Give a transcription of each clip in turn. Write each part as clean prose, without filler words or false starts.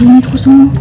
J'aurais aimé trop son nom.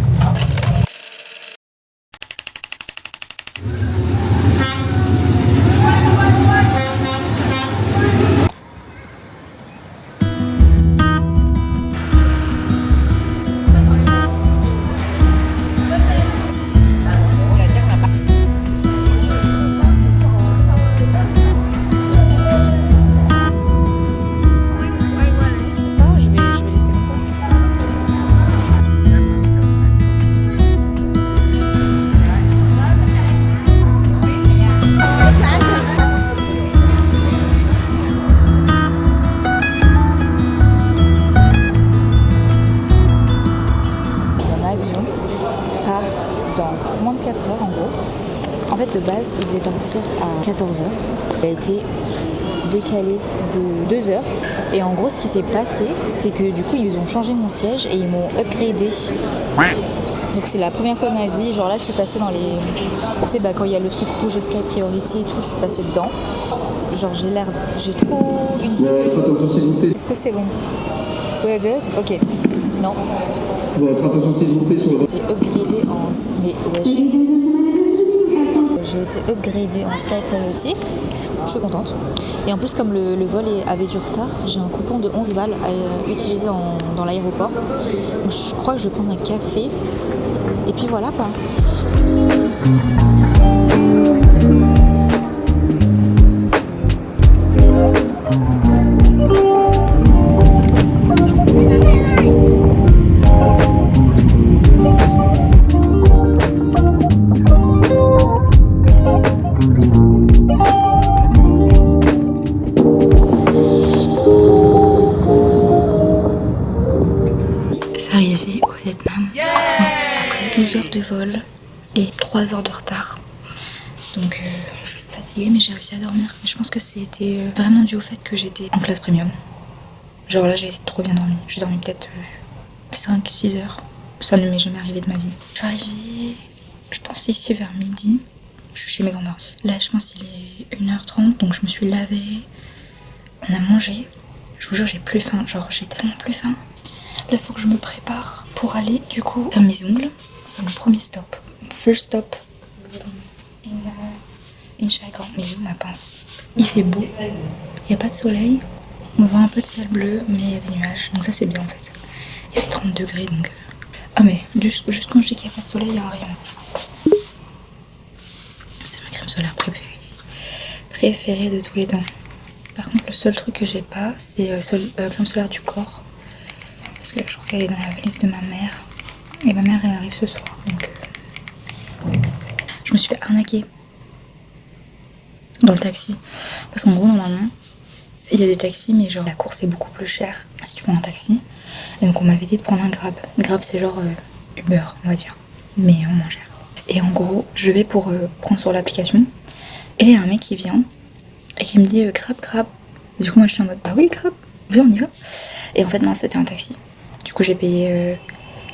Moins de 4 heures en gros. En fait de base il devait partir à 14 heures. Il a été décalé de 2 heures. Et en gros ce qui s'est passé c'est que du coup ils ont changé mon siège et ils m'ont upgradé. Donc c'est la première fois de ma vie, genre là je suis passée dans les... Tu sais quand il y a le truc rouge Sky Priority et tout, je suis passée dedans. Genre j'ai trop une... Est-ce que c'est bon? Ouais, good. Ok. Non. Votre attention s'il vous plaît sur le... J'ai été upgradée en... Mais wesh. J'ai été upgradée en Sky Priority. Je suis contente. Et en plus, comme le vol avait du retard, j'ai un coupon de 11 balles à utiliser dans l'aéroport. Donc je crois que je vais prendre un café. Et puis voilà quoi. Arrivé au Vietnam, enfin, après 12 heures de vol et 3 heures de retard. Donc je suis fatiguée mais j'ai réussi à dormir. Je pense que c'était vraiment dû au fait que j'étais en classe premium. Genre là j'ai trop bien dormi. J'ai dormi peut-être 5-6 heures. Ça ne m'est jamais arrivé de ma vie. Je suis arrivée, je pense ici vers midi. Je suis chez mes grands-parents. Là je pense qu'il est 1h30 donc je me suis lavée. On a mangé. Je vous jure j'ai plus faim. Genre j'ai tellement plus faim. Là, il faut que je me prépare pour aller, du coup, faire mes ongles. C'est mon premier stop. First stop in Saigon. Mais où ma pince? Il fait beau. Il n'y a pas de soleil. On voit un peu de ciel bleu, mais il y a des nuages. Donc ça, c'est bien, en fait. Il fait 30 degrés, donc... Ah, mais juste quand je dis qu'il n'y a pas de soleil, il n'y a rien. C'est ma crème solaire préférée de tous les temps. Par contre, le seul truc que j'ai pas, c'est crème solaire du corps. Parce que je crois qu'elle est dans la valise de ma mère. Et ma mère elle arrive ce soir. Donc je me suis fait arnaquer dans le taxi. Parce qu'en gros normalement il y a des taxis mais genre la course est beaucoup plus chère si tu prends un taxi. Et donc on m'avait dit de prendre un Grab. Grab c'est genre Uber on va dire. Mais en moins cher. Et en gros je vais pour prendre sur l'application. Et il y a un mec qui vient et qui me dit Grab. Et du coup moi je suis en mode bah oui Grab, viens on y va. Et en fait non c'était un taxi. Du coup j'ai payé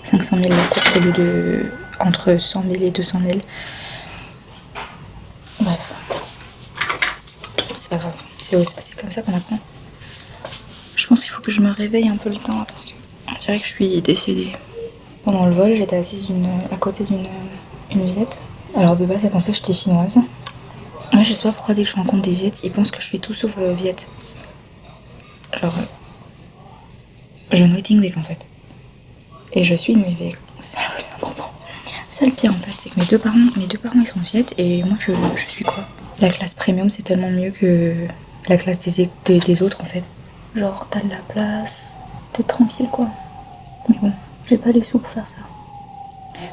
500 000 la course au lieu de entre 100 000 et 200 000. Bref. C'est pas grave. C'est comme ça qu'on apprend. Je pense qu'il faut que je me réveille un peu le temps parce que on dirait que je suis décédée. Pendant le vol j'étais assise à côté d'une Viette. Alors de base elle pensait que j'étais chinoise. Ouais, je sais pas pourquoi dès que je rencontre des Viettes ils pensent que je suis tout sauf Viette. Genre... je Noitingweg en fait. Et je suis Noitingweg. C'est le plus important. C'est ça le pire en fait, c'est que mes deux parents ils sont Viettes et moi je suis quoi? La classe premium c'est tellement mieux que la classe des autres en fait. Genre t'as de la place, t'es tranquille quoi. Mais bon, j'ai pas les sous pour faire ça.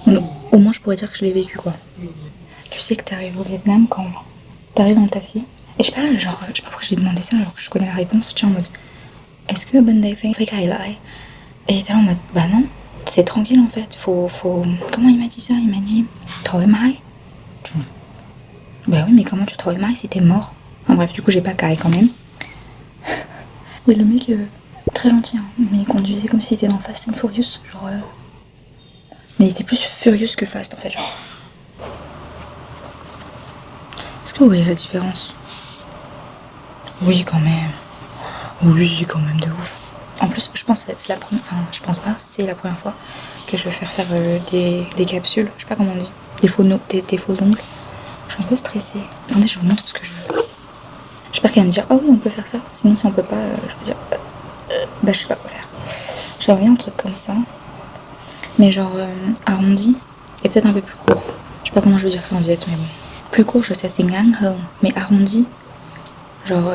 Bon, au moins je pourrais dire que je l'ai vécu quoi. Tu sais que t'arrives au Vietnam quand t'arrives dans le taxi. Et je sais pas pourquoi j'ai demandé ça alors que je connais la réponse. Tu es en mode est-ce que Bandai fait Kai? Et t'es là en mode bah non, c'est tranquille en fait. Faut... Comment il m'a dit ça? Il m'a dit Toi mai. Bah oui mais comment tu Toi mai si t'es mort? Enfin bref du coup j'ai pas carré quand même. Oui le mec très gentil hein, mais il conduisait comme s'il était dans Fast and Furious. Genre mais il était plus furious que fast en fait genre. Est-ce que vous voyez la différence? Oui quand même. Oui quand même de ouf. En plus, je pense que c'est la première... Enfin, je pense pas, c'est la première fois que je vais faire des capsules. Je sais pas comment on dit. Des faux ongles. Je suis un peu stressée. Attendez, je vous montre ce que je veux. J'espère qu'elle va me dire, ah oui, on peut faire ça. Sinon, si on peut pas, je peux dire, bah je sais pas quoi faire. J'aimerais bien un truc comme ça. Mais genre arrondi et peut-être un peu plus court. Je sais pas comment je veux dire ça en direct, mais bon. Plus court, je sais, c'est ngang, mais arrondi, genre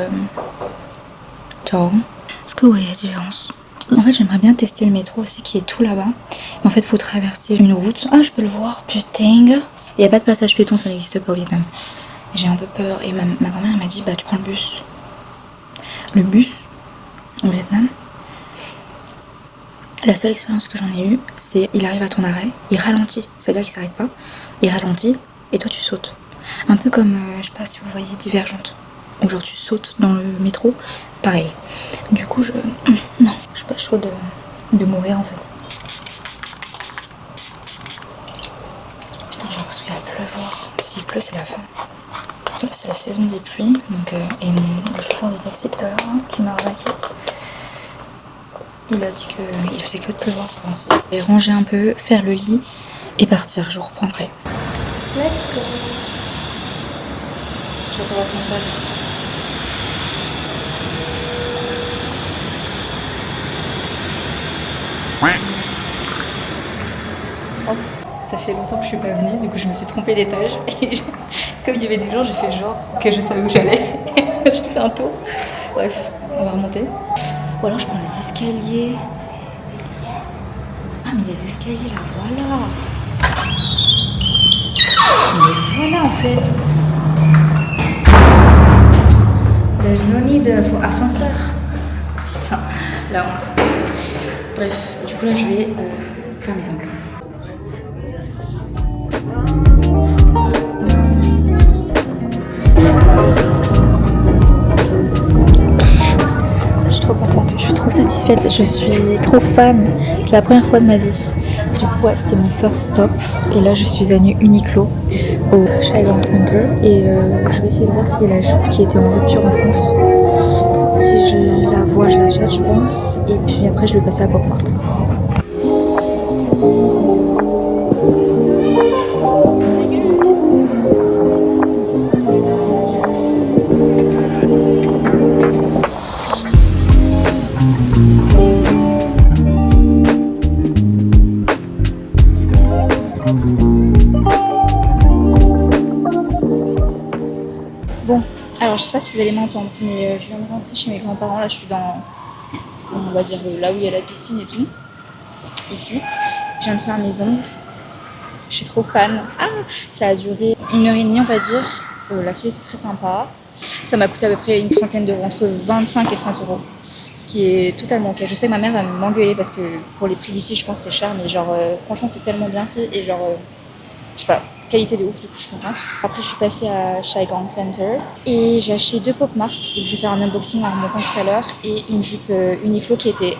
est-ce que ouais, il y a différence. En fait, j'aimerais bien tester le métro aussi qui est tout là-bas. Mais en fait, il faut traverser une route. Ah, je peux le voir, putain. Il n'y a pas de passage piéton, ça n'existe pas au Vietnam. J'ai un peu peur. Et ma grand-mère m'a dit, bah tu prends le bus. Le bus, au Vietnam, la seule expérience que j'en ai eue, c'est il arrive à ton arrêt, il ralentit. C'est-à-dire qu'il s'arrête pas, il ralentit, et toi tu sautes. Un peu comme, je sais pas si vous voyez, Divergente. Ou genre tu sautes dans le métro, pareil. Du coup, non, je suis pas chaud de mourir en fait. Putain, j'ai l'impression qu'il va pleuvoir. S'il pleut, c'est la fin. Là, c'est la saison des pluies. Donc, et le chauffeur du taxi tout à l'heure, qui m'a arnaqué, il a dit qu'il faisait que de pleuvoir ces temps-ci. Et ranger un peu, faire le lit et partir. Je vous reprends après. Let's go. J'adore l'ascenseur. Oh, ça fait longtemps que je suis pas venue, du coup je me suis trompée d'étage. Et comme il y avait des gens, j'ai fait genre que je savais où j'allais. J'ai fait un tour. Bref, on va remonter. Ou alors je prends les escaliers. Ah mais il y a l'escalier là, voilà. Mais voilà en fait. There's no need for ascenseur. Putain, la honte. Bref, du coup là je vais faire mes ongles. Je suis trop contente, je suis trop satisfaite, je suis trop fan. C'est la première fois de ma vie. Du coup ouais, c'était mon first stop. Et là je suis venue Uniqlo au Saigon Center. Et je vais essayer de voir si la jupe qui était en rupture en France, si je la vois, je l'achète je pense. Et puis après je vais passer à Pop Mart. Bon, alors je sais pas si vous allez m'entendre, mais je viens de rentrer chez mes grands-parents. Là, je suis dans, on va dire, là où il y a la piscine et tout. Ici, je viens de faire mes ongles. Je suis trop fan. Ah, ça a duré 1h30, on va dire. La fille était très sympa. Ça m'a coûté à peu près une trentaine d'euros, entre 25 et 30 euros. Ce qui est totalement ok. Je sais que ma mère va m'engueuler parce que pour les prix d'ici, je pense que c'est cher. Mais genre, franchement, c'est tellement bien fait. Et genre, je sais pas, qualité de ouf, du coup, je suis contente. Après, je suis passée à Saigon Center. Et j'ai acheté 2 Pop Mart. Donc, je vais faire un unboxing en remontant tout à l'heure. Et une jupe Uniqlo qui était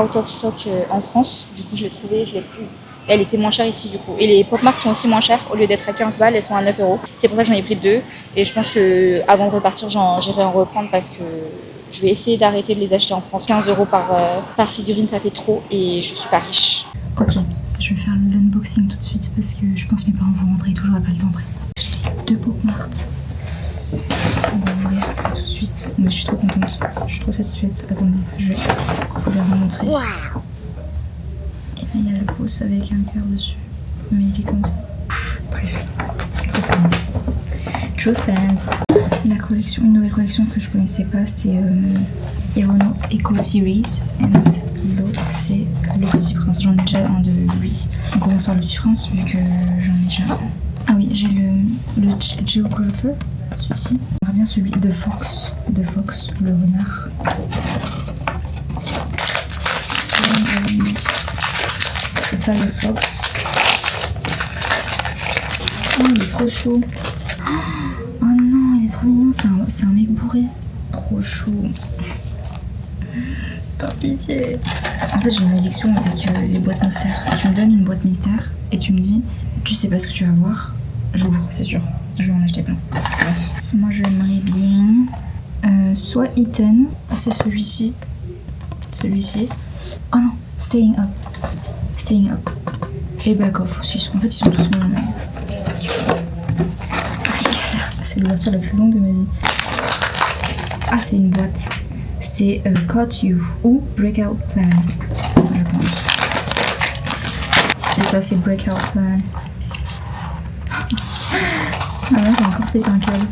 out of stock en France. Du coup, je l'ai trouvée, je l'ai prise. Et elle était moins chère ici, du coup. Et les Pop Mart sont aussi moins chères. Au lieu d'être à 15 balles, elles sont à 9 euros. C'est pour ça que j'en ai pris 2. Et je pense qu'avant de repartir, j'irai en reprendre parce que je vais essayer d'arrêter de les acheter en France. 15 euros par figurine, ça fait trop. Et je suis pas riche. Ok, je vais faire l'unboxing tout de suite parce que je pense que mes parents vont rentrer et tout. J'aurai pas le temps après. J'ai 2 Pop Mart. On va ouvrir ça tout de suite. Mais je suis trop contente. Je suis trop satisfaite. Attendez, je vais vous la remontrer. Wow. Et là, il y a le pouce avec un cœur dessus. Mais il est comme ça. Bref, trop fan. True fans. La collection, une nouvelle collection que je connaissais pas, c'est Erono Eco Series. Et l'autre, c'est le Petit Prince. J'en ai déjà un de lui. On commence par le Petit Prince vu que j'en ai déjà un. Ah oui, j'ai le Geographer, celui-ci. J'aimerais bien celui de Fox, le renard. C'est pas le Fox. Oh, il est trop chaud. Oh non, il est trop mignon, c'est un mec bourré. Trop chou. Par pitié. En fait, j'ai une addiction avec les boîtes mystères. Tu me donnes une boîte mystère et tu me dis, tu sais pas ce que tu vas voir. J'ouvre, c'est sûr. Je vais en acheter plein. Bref. Moi, j'aimerais bien soit Eaton. C'est celui-ci. celui-ci. Oh non, Staying Up. Staying Up. Et Back Off aussi. En fait, ils sont tous mignons. C'est l'ouverture la plus longue de ma vie. Ah, c'est une boîte. C'est Caught You ou Breakout Plan, je pense. C'est ça, c'est Breakout Plan. Ah là, j'ai encore pété un câble.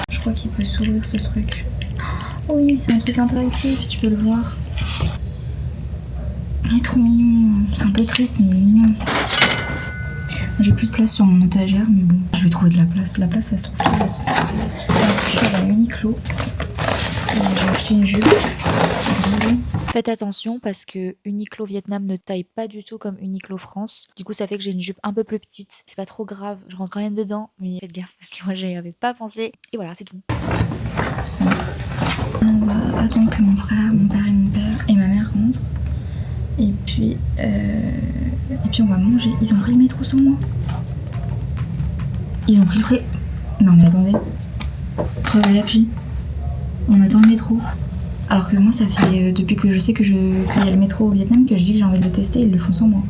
Je crois qu'il peut s'ouvrir ce truc. Oui, c'est un truc interactif, tu peux le voir. Il est trop mignon. C'est un peu triste, mais il est mignon. J'ai plus de place sur mon étagère, mais bon, je vais trouver de la place. La place, ça se trouve toujours. Je suis à la Uniqlo. J'ai acheté une jupe. Faites attention parce que Uniqlo Vietnam ne taille pas du tout comme Uniqlo France. Du coup, ça fait que j'ai une jupe un peu plus petite. C'est pas trop grave, je rentre quand même dedans, mais faites gaffe parce que moi, j'y avais pas pensé. Et voilà, c'est tout. Ça. On va attendre que mon frère, mon père et ma mère rentrent. Et puis on va manger. Ils ont pris le métro sans moi. Ils ont pris le pré... Non mais attendez. Preuve à l'appui. On attend le métro. Alors que moi ça fait depuis que je sais qu'il y a le métro au Vietnam que je dis que j'ai envie de le tester, ils le font sans moi.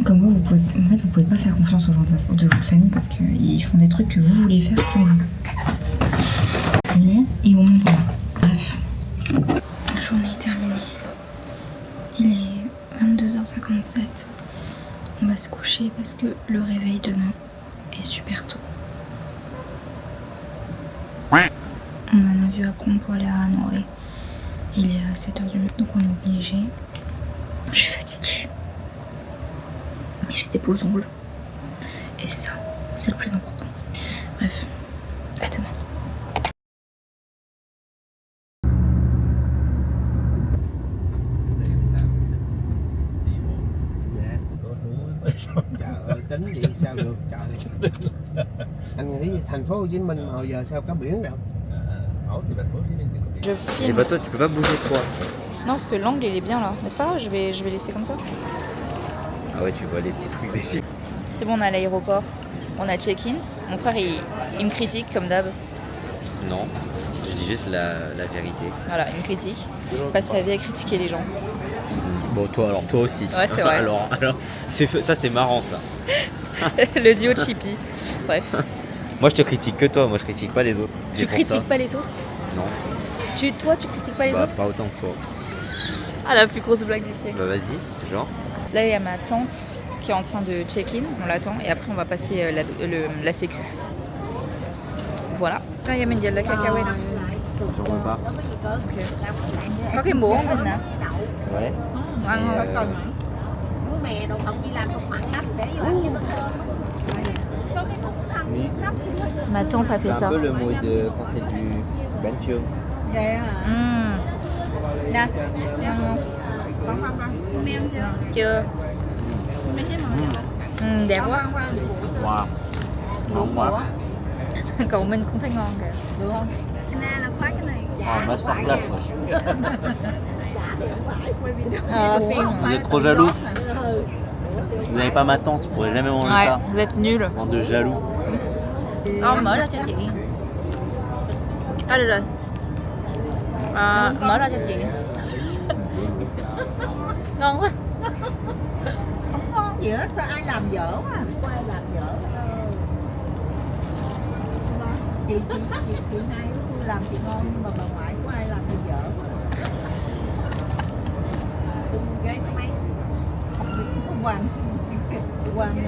Comme moi, vous pouvez pas faire confiance aux gens de votre famille parce qu'ils font des trucs que vous voulez faire sans vous. Mais ils vont monter. Bref. La journée est terminée. Il est 22h57. On va se coucher parce que le réveil demain est super tôt. On a un avion à prendre pour aller à Hanoï. Il est à 7h du matin, donc on est obligé. Je suis fatiguée. Mais j'ai des beaux ongles. Et ça, c'est le plus important. Bref, à demain. Trời ơi, tính vậy sao được trời. Anh nghĩ thành phố Hồ Chí Minh mà giờ sao có biển đâu. Je C'est filme. pas toi, tu peux pas bouger toi. Non, parce que l'angle il est bien là. Mais c'est pas grave, je vais laisser comme ça. Ah ouais, tu vois les petits trucs des filles. C'est bon, on est à l'aéroport. On a check-in. Mon frère il me critique comme d'hab. Non, je dis juste la vérité. Voilà, il me critique. Il passe sa vie à critiquer les gens. Bon, toi aussi. Ouais, c'est vrai. alors ça c'est marrant ça. Le duo Chippy. Bref. Moi je te critique que toi, moi je critique pas les autres. Tu C'est pour critiques ça. pas les autres? Non, Toi, tu critiques pas les bah autres? pas autant que toi. Ah, la plus grosse blague du siècle. Bah vas-y, genre. Là, il y a ma tante qui est en train de check-in. On l'attend. Et après, on va passer la sécu. Voilà. Là, il y a de la cacahuète. J'en veux pas. Ok. Có cái bố mình nè. Ouais. Ăn không? bố mẹ đồ không chỉ làm trong khoảng đất để vô ăn có cái cục thằng Oui. Ma tante a fait C'est ça. un peu le mot de quand c'est du banture. vậy hả Nè. Ăn không? con không em chưa Chưa. mấy cái màu Đẹp quá. Wow. Ngon quá. Cậu Minh cũng thấy ngon kìa. được không anh Na làm phát cái này Oh, masterclass. Phim. Vous êtes trop jaloux. Vous n'avez pas ma tante, vous pourrez jamais manger Ouais, ça. vous êtes nuls. Bande de jaloux. Mở ra cho chị. À được rồi. Mở ra cho chị. Ngon quá. không ngon gì hết sao ai làm dở quá có ai làm dở chị hai tôi làm chị ngon nhưng mà bà ngoại của ai làm thì dở ghế số mấy Hoàng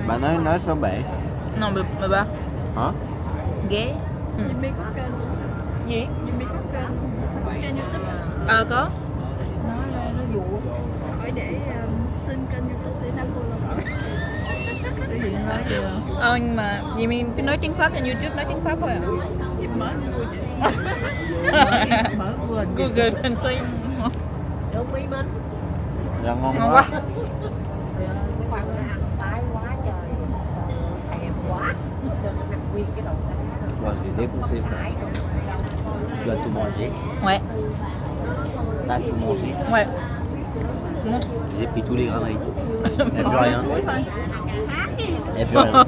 Bà nói số 7. Non, mais bah. Hả? Ghé. Jimmy có kênh Gì? Jimmy có kênh YouTube Có. nó dụ hỏi để xin kênh YouTube để đăng follow cái gì nó nói chưa Nhưng mà vì mình cứ nói tiếng Pháp trên YouTube, nói tiếng Pháp thôi à. thì mở mở vừa Google Translate. được Mỹ Minh Dạ ngon Ngon quá. quá. cái khoan nó ăn tái quá trời thèm quá cho nó ăn nguyên cái đầu cá Bon, je vais défoncer frère. Tu as tout mangé. Ouais. T'as tout mangé. Ouais. Montre. J'ai pris tous les grains. Il n'y a plus rien. Il n'y a plus rien.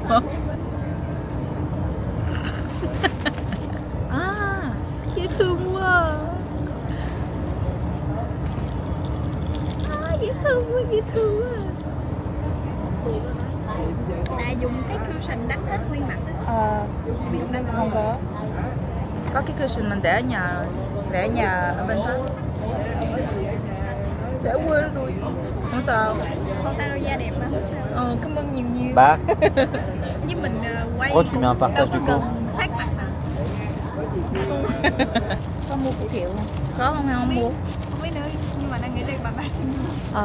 À, dễ thương quá. thương quá, dễ thương quá. Tại dùng cái cushion đánh hết nguyên mặt đó. Việt Nam Không có. Có cái cushion mình để ở nhà rồi. Để ở nhà ở bên Pháp. Để quên rồi. Không sao. Không sao đâu, da đẹp mà. Cảm ơn nhiều nhiều. Bah, Với mình quay oh, tu mets un partage đâu du có coup. cần sát mặt mà. Có mua củ kiệu không? Có không hay không mua? Không biết nữa, nhưng mà đang nghĩ đây bà xin mua.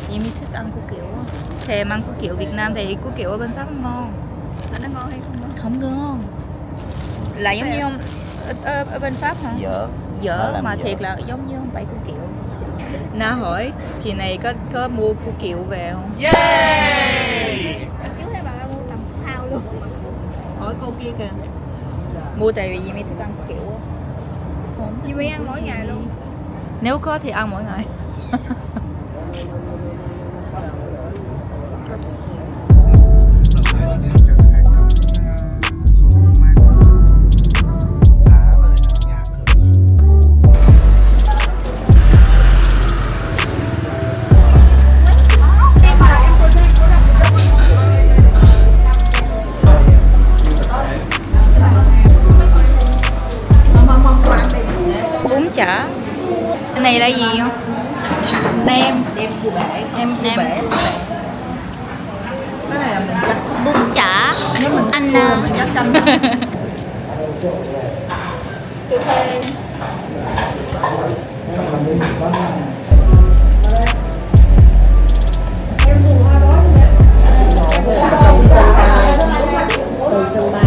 Vậy mới thích ăn củ kiệu á. Thèm ăn củ kiệu Việt Nam thì củ kiệu ở bên Pháp không ngon. Mà nó ngon hay không ngon? Không ngon. Là giống như không ở bên Pháp hả? Dở. Nó Dở làm mà dở. thiệt là giống như không phải củ kiệu. Na hỏi kỳ này có mua củ kiệu về không? Chứ thấy bà ra mua tầm thao luôn. Hỏi cô kia kìa. Mua tại vì mới thích ăn củ kiệu á. Chị mới ăn mỗi ngày luôn. Nếu có thì ăn mỗi ngày. Bún chả. Cái này là gì không? Nem. Đem cua bể. Đem cua Nem. bể. Cái này là mình chắc. Bún chả. Nếu mình Anh cua mình chắc canh. Từ sâu ba.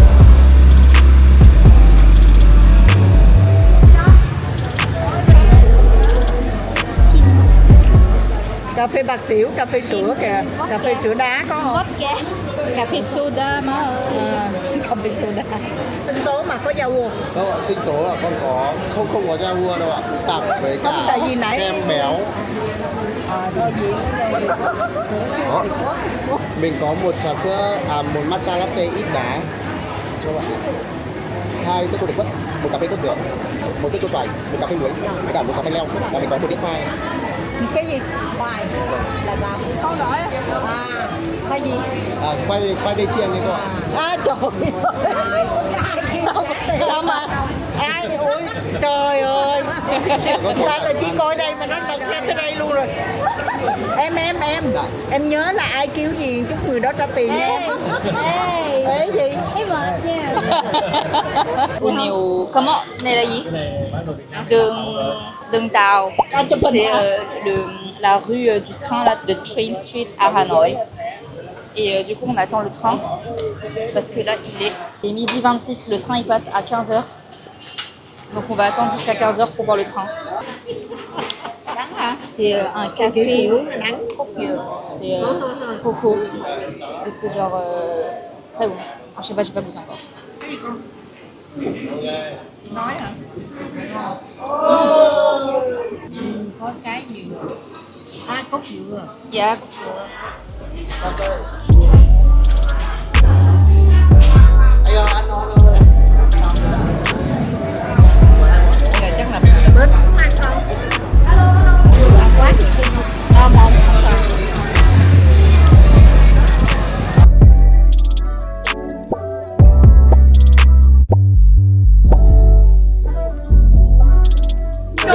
Cà phê bạc xỉu, cà phê sữa kìa, cà phê sữa đá có không? Cà phê soda má ơi. Cà phê sữa đá. Tinh tố mà có rau vô. Không ạ, sinh tố là con có không có rau vua đâu ạ, tạp với Không, cả tại vì nãy- kem béo. Thôi gì sữa chua Việt Quốc. Mình có một trà sữa, một matcha latte ít đá cho bạn. 2 sữa chua được quất, 1 cà phê cốt dừa, 1 sữa chua xoài, 1 cà phê muối, với cả 1 cà phê leo, và mình có 1 đĩa khoai. Cái gì? Khoai là sao? Con đợi. Khoai gì? Khoai tây chiên đấy cô ạ. Trời ơi. Sao mà ai ui trời ơi. Sao là chỉ coi đây mà nó đặt ra tới đây luôn rồi. Em nhớ là ai kêu gì chúc người đó trả tiền nha em. Ê gì? Thấy mệt nha. Cua nhiều. Comment? Này là gì? Đường tàu. C'est la rue du train là, de Train Street à Hanoï. Et du coup on attend le train parce que là il est midi 26, le train il passe à 15h. Donc on va attendre jusqu'à 15h pour voir le train. C'est un café c'est coco. Et c'est genre très bon. Je sais pas, j'ai pas goûté encore. Nói hả? Có cái dừa. Cốt dừa. Dạ. Chắc là bến ăn không?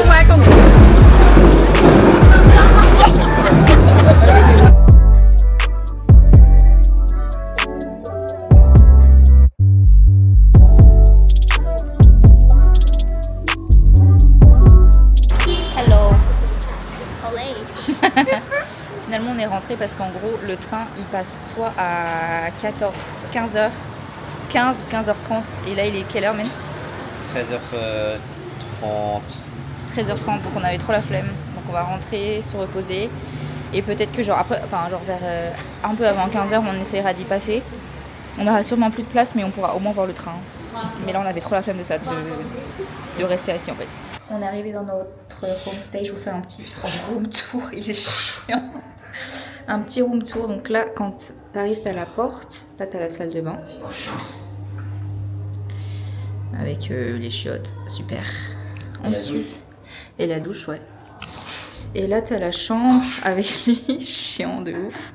Quá không không. Finalement on est rentré parce qu'en gros le train il passe soit à 15h 15 ou 15h30 et là il est quelle heure même 13h30. 13h30, donc on avait trop la flemme, donc on va rentrer, se reposer et peut-être que genre après, enfin genre vers un peu avant 15h on essaiera d'y passer. On n'aura sûrement plus de place mais on pourra au moins voir le train. Mais là on avait trop la flemme de ça, de rester assis en fait. On est arrivé dans notre homestay, je vous fais un petit room tour, il est chiant. Un petit room tour, donc là quand t'arrives t'as la porte, là t'as la salle de bain. Avec les chiottes, super. Ensuite, et la douche, ouais. Et là, t'as la chambre avec lui, chiant de ouf.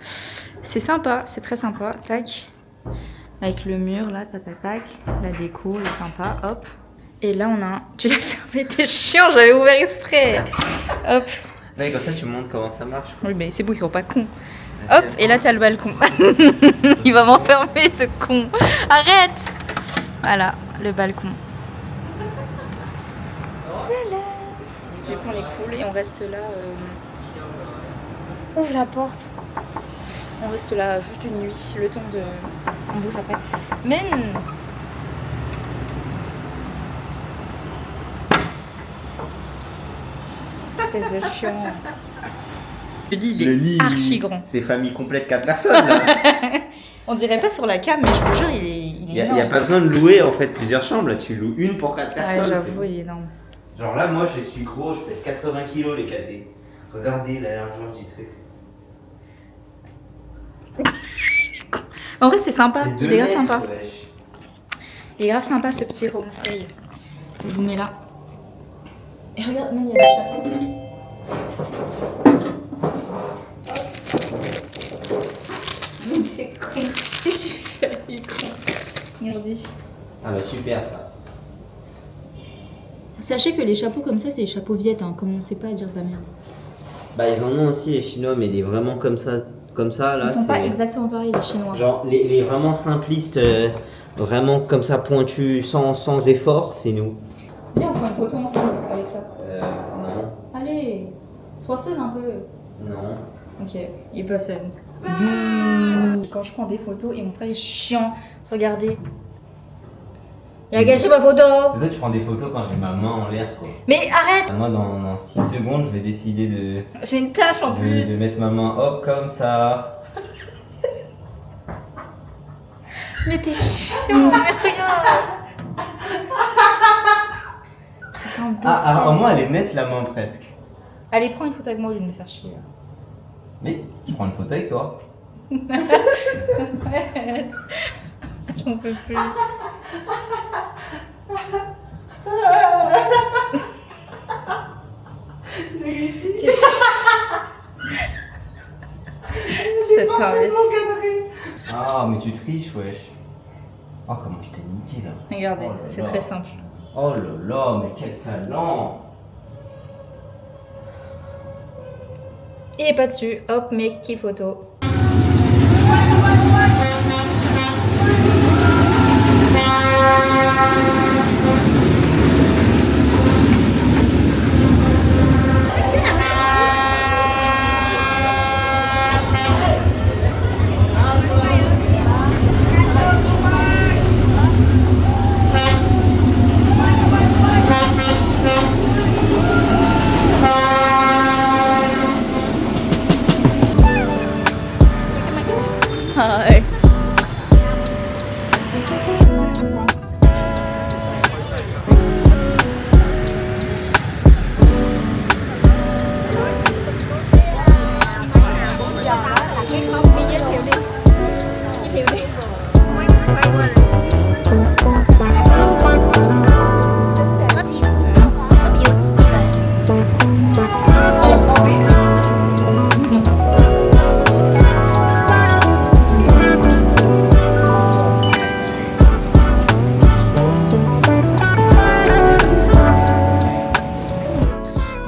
C'est sympa, c'est très sympa. Tac. Avec le mur là, tac, tac, tac. La déco est sympa, hop. Et là, on a un... Tu l'as fermé, t'es chiant, j'avais ouvert exprès. Hop. Ouais, comme ça, tu montres comment ça marche. Oui, mais c'est bon, ils sont pas cons. Hop, et là, t'as le balcon. Il va m'enfermer, ce con. Arrête. Voilà, le balcon. Voilà. Du coup, on est cool et on reste là. Ouvre la porte. On reste là juste une nuit, le temps de... On bouge après. Mais... Espèce de chiant. Le lit, il est archi grand. C'est famille complète 4 personnes là. On dirait pas sur la cam, mais je vous jure, il est Il n'y a énorme. pas besoin de louer en fait plusieurs chambres, là tu loues une pour 4 personnes. Ouais, j'avoue, il est énorme. Genre là, moi je suis gros, je pèse 80 kilos les KT. Regardez la largeur du truc. En vrai, c'est sympa, C'est il est grave 2 mètres, sympa. wesh. Il est grave sympa ce petit homestay. Je vous mets là. Et regarde, même il y a des chats. Mais c'est con. Qu'est-ce que tu fais? Il est con. Regardez. Ah bah super ça. Sachez que les chapeaux comme ça, c'est les chapeaux viettes, hein. Commencez pas à dire de la merde. Bah ils en ont aussi les chinois, mais les vraiment comme ça là. Ils sont pas c'est- exactement pareils, les chinois. Genre les vraiment simplistes, vraiment comme ça pointus, sans effort, c'est nous. Viens, on prend une photo ensemble avec ça. Non. Allez, sois fun un peu. Non. Ok, ils peuvent faire. Bouh. Quand je prends des photos et mon frère est chiant, regardez. Il a gâché ma photo. C'est toi tu prends des photos quand j'ai ma main en l'air quoi. Mais arrête. Moi dans 6 secondes je vais décider de J'ai une tache en plus. de mettre ma main hop comme ça. Mais t'es chiant, mais regarde. C'est un Ah, au moins elle est nette la main presque. Allez, prends une photo avec moi au lieu de me faire chier. là. Mais je prends une photo avec toi. Arrête. J'en peux plus. C'est Ah mais tu triches wesh. Oh comment je t'ai niqué là. Regardez, Oh là c'est là. très simple. Oh là là mais quel talent. Il est pas dessus. Hop, mec, qui photo. Hi.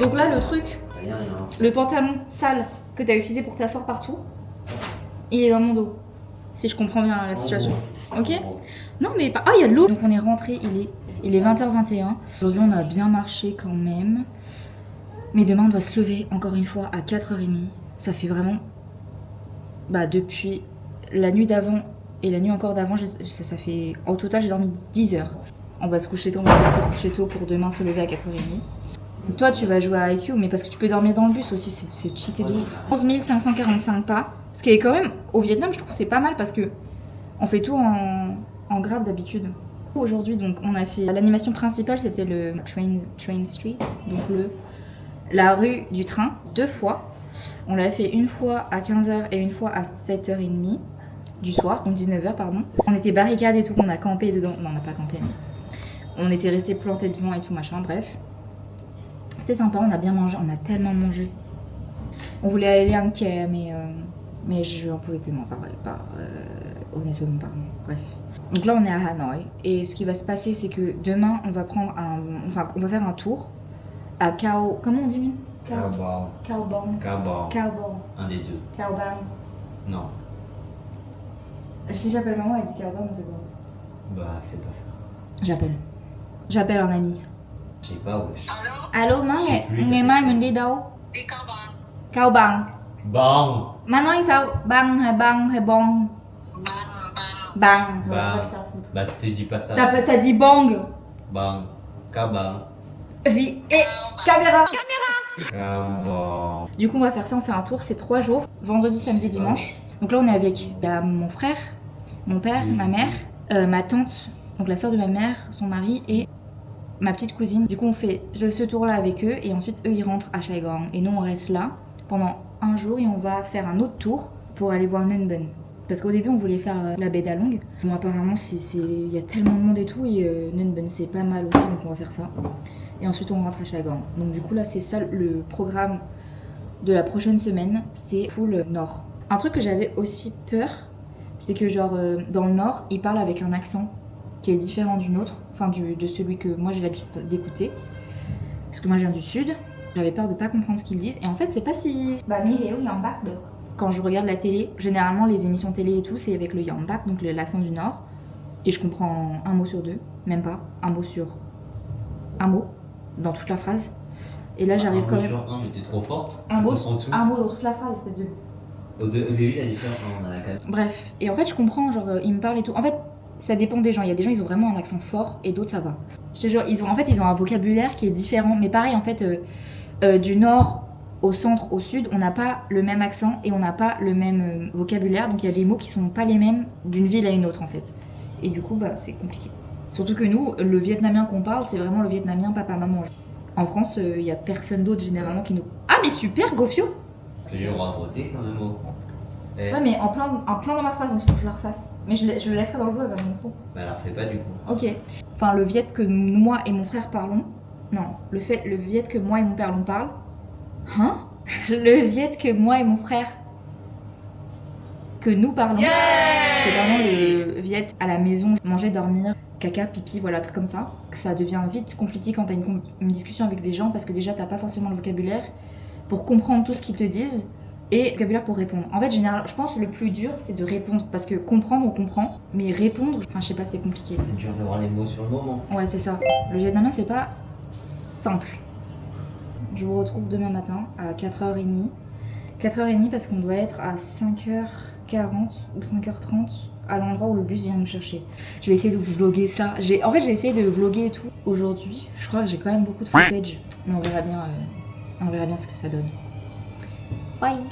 Donc là, le truc, Rien. le pantalon sale que tu as utilisé pour t'asseoir partout, il est dans mon dos. Si je comprends bien la situation. Ok? Non, mais pas. Ah, il y a de l'eau! Donc on est rentré, il est 20h21. Aujourd'hui, on a bien marché quand même. Mais demain, on doit se lever encore une fois à 4h30. Ça fait vraiment. Bah, depuis la nuit d'avant et la nuit encore d'avant, ça fait. Au total, j'ai dormi 10 heures. On va se coucher tôt, on va se coucher tôt pour demain se lever à 4h30. Toi, tu vas jouer à IQ, mais parce que tu peux dormir dans le bus aussi, c'est cheaté de ouf. 11 545 pas, ce qui est quand même, au Vietnam, je trouve que c'est pas mal parce que on fait tout en grave d'habitude. Aujourd'hui, donc, on a fait l'animation principale, c'était le Train Street, donc la rue du train, 2 fois. On l'a fait une fois à 15h et une fois à 7h30 du soir, donc 19h, pardon. On était barricades et tout, on a campé dedans. Non, on n'a pas campé, mais on était restés plantés devant et tout, machin, bref. C'était sympa, on a bien mangé, on a tellement mangé. On voulait aller à Anke, mais je n'en pouvais plus m'en parler. Honnêtement, pardon. Bref. Donc là, on est à Hanoï. Et ce qui va se passer, c'est que demain, on va faire un tour à Cao... Comment on dit, Mine? Caobang. Caobang. Caobang. Caobang. Un des deux. Caobang. Non. Si j'appelle maman, elle dit Caobang, on fait quoi? Bah, c'est pas ça. J'appelle un ami. Je sais pas, wesh. Alo, má, Je sais plus, ngày mai mình đi đâu? Đi Cao Bằng. Cao Bằng. Bang. Má nói sao? Bang hay bong? Bang. On va Bang. pas le faire foutre. Bah, si tu dis pas ça. T'as dit bang. Bang. Cabang. Caméra. Cabang. Du coup, on va faire ça, on fait un tour, c'est 3 jours, vendredi, samedi, dimanche. Donc là, on est avec mon frère, mon père, ma mère, ma tante, donc la soeur de ma mère, son mari et ma petite cousine. Du coup, on fait ce tour-là avec eux et ensuite, eux, ils rentrent à Saigon. Et nous, on reste là pendant un jour et on va faire un autre tour pour aller voir Nguyen Ben. Parce qu'au début, on voulait faire la baie d'Along. Bon, apparemment, il y a tellement de monde et tout et Nguyen Ben, c'est pas mal aussi, donc on va faire ça. Et ensuite, on rentre à Saigon. Donc du coup, là, c'est ça le programme de la prochaine semaine, c'est full nord. Un truc que j'avais aussi peur, c'est que genre dans le nord, ils parlent avec un accent qui est différent du nôtre, enfin de celui que moi j'ai l'habitude d'écouter. Parce que moi je viens du sud, j'avais peur de pas comprendre ce qu'ils disent. Et en fait, c'est pas si... Quand je regarde la télé, généralement les émissions télé et tout, c'est avec le Yambak, donc l'accent du nord. Et je comprends un mot sur deux, même pas, un mot sur un mot dans toute la phrase. Et là, j'arrive quand même. Non, mais t'es trop forte. Un mot tout. dans toute la phrase, espèce de. Au début, la différence, on a quand même. Bref, et en fait, je comprends, genre, ils me parlent et tout. En fait, ça dépend des gens. Il y a des gens, ils ont vraiment un accent fort et d'autres, ça va. Je te jure, ils ont un vocabulaire qui est différent. Mais pareil, en fait, du nord au centre, au sud, on n'a pas le même accent et on n'a pas le même vocabulaire. Donc, il y a des mots qui sont pas les mêmes d'une ville à une autre, en fait. Et du coup, bah, c'est compliqué. Surtout que nous, le vietnamien qu'on parle, c'est vraiment le vietnamien papa-maman. En France, il n'y a personne d'autre généralement qui nous... Ah mais super, Gofio! J'ai le droit de voter quand même. Ouais mais en plein dans ma phrase, donc il faut que je la refasse. Mais je le laisserai dans le jeu, elle va m'en foutre. Bah elle la refait pas du coup. Ok. Enfin le viet que moi et mon frère parlons... Non, le viet que moi et mon père l'on parle... Hein? Le viet que moi et mon frère... Que nous parlons... C'est vraiment le viet à la maison, manger, dormir... Caca, pipi, voilà, truc comme ça. Ça devient vite compliqué quand t'as une discussion avec des gens parce que déjà t'as pas forcément le vocabulaire pour comprendre tout ce qu'ils te disent et le vocabulaire pour répondre. En fait, généralement, je pense que le plus dur c'est de répondre parce que comprendre on comprend, mais répondre, enfin je sais pas, c'est compliqué. C'est dur d'avoir les mots sur le moment. Ouais, c'est ça. Le vietnamien c'est pas simple. Je vous retrouve demain matin à 4h30. 4h30 parce qu'on doit être à 5h40 ou 5h30. À l'endroit où le bus vient nous chercher. Je vais essayer de vlogger ça. J'ai essayé de vlogger et tout. Aujourd'hui, je crois que j'ai quand même beaucoup de footage. Mais on verra bien ce que ça donne. Bye!